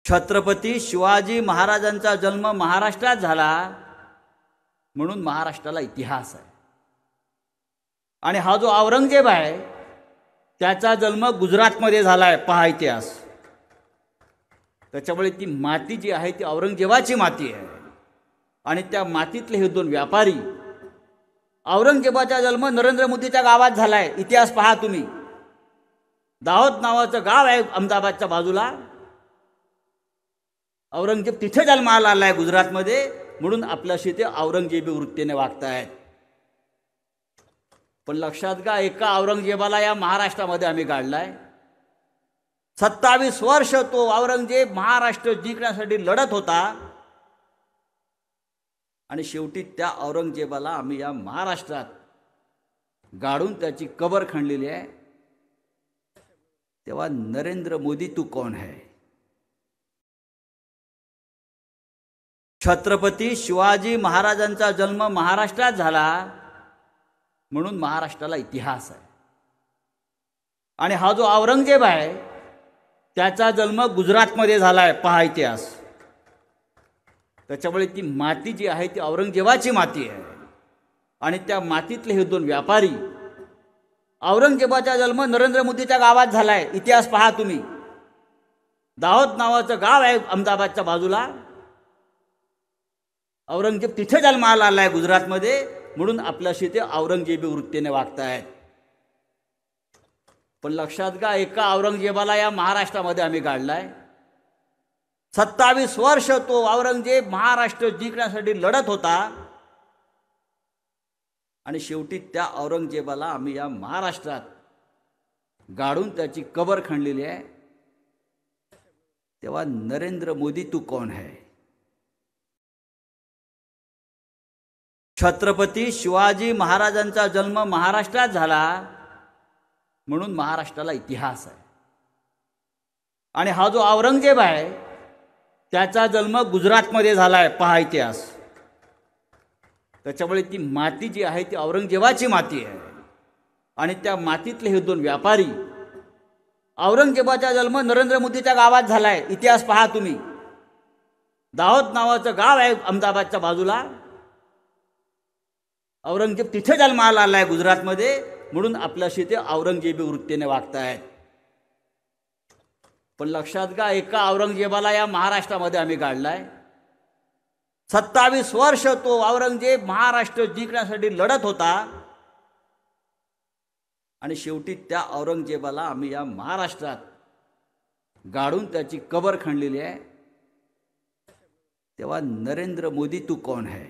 छत्रपती शिवाजी महाराजांचा जन्म महाराष्ट्रात झाला म्हणून महाराष्ट्राला इतिहास आहे। आणि हा जो औरंगजेब आहे त्याचा जन्म गुजरातमध्ये झाला आहे, पहा इतिहास। त्याच्यामुळे ती माती जी आहे ती औरंगजेबाची माती आहे। आणि त्या मातीतले हे दोन व्यापारी, औरंगजेबाचा जन्म नरेंद्र मोदीच्या गावात झाला आहे, इतिहास पहा तुम्ही। दाहोद नावाचं गाव आहे अहमदाबादच्या बाजूला, औरंगजेब तिथे जन्माला आला आहे गुजरातमध्ये, म्हणून आपल्याशी ते औरंगजेबी वृत्तीने वागतायत। पण लक्षात घ्या, एका औरंगजेबाला या महाराष्ट्रामध्ये आम्ही काढलाय। 27 वर्ष तो औरंगजेब महाराष्ट्र जिंकण्यासाठी लढत होता आणि शेवटी त्या औरंगजेबाला आम्ही या महाराष्ट्रात गाडून त्याची कबर खणलेली आहे। तेव्हा नरेंद्र मोदी तू कौन है? छत्रपती शिवाजी महाराजांचा जन्म महाराष्ट्रात झाला म्हणून महाराष्ट्राला इतिहास आहे। आणि हा जो औरंगजेब आहे त्याचा जन्म गुजरातमध्ये झाला आहे, पहा इतिहास। त्याच्यामुळे ती माती जी आहे ती औरंगजेबाची माती आहे। आणि त्या मातीतले हे दोन व्यापारी, औरंगजेबाचा जन्म नरेंद्र मोदीच्या गावात झाला आहे, इतिहास पहा तुम्ही। दाहोद नावाचं गाव आहे अहमदाबादच्या बाजूला, औरंगजेब तिथे जन्माला आला आहे गुजरातमध्ये, म्हणून आपल्याशी ते औरंगजेबी वृत्तीने वागतायत। पण लक्षात घ्या, एका औरंगजेबाला या महाराष्ट्रामध्ये आम्ही काढलाय। 27 वर्ष तो औरंगजेब महाराष्ट्र जिंकण्यासाठी लढत होता आणि शेवटी त्या औरंगजेबाला आम्ही या महाराष्ट्रात गाडून त्याची कबर खणलेली आहे। तेव्हा नरेंद्र मोदी तू कौन है? छत्रपती शिवाजी महाराजांचा जन्म महाराष्ट्रात झाला म्हणून महाराष्ट्राला इतिहास आहे। आणि हा जो औरंगजेब आहे त्याचा जन्म गुजरातमध्ये झाला आहे, पहा इतिहास। त्याच्यामुळे ती माती जी आहे ती औरंगजेबाची माती आहे। आणि त्या मातीतले हे दोन व्यापारी, औरंगजेबाचा जन्म नरेंद्र मोदीच्या गावात झाला आहे, इतिहास पहा तुम्ही। दाहोद नावाचं गाव आहे अहमदाबादच्या बाजूला, औरंगजेब तिथे जन्माला आला आहे गुजरातमध्ये, म्हणून आपल्याशी ते औरंगजेबी वृत्तीने वागतायत। पण लक्षात घ्या, एका औरंगजेबाला या महाराष्ट्रामध्ये आम्ही काढलाय। 27 वर्ष तो औरंगजेब महाराष्ट्र जिंकण्यासाठी लढत होता आणि शेवटी त्या औरंगजेबाला आम्ही या महाराष्ट्रात गाडून त्याची कबर खणलेली आहे। तेव्हा नरेंद्र मोदी तू कौन है?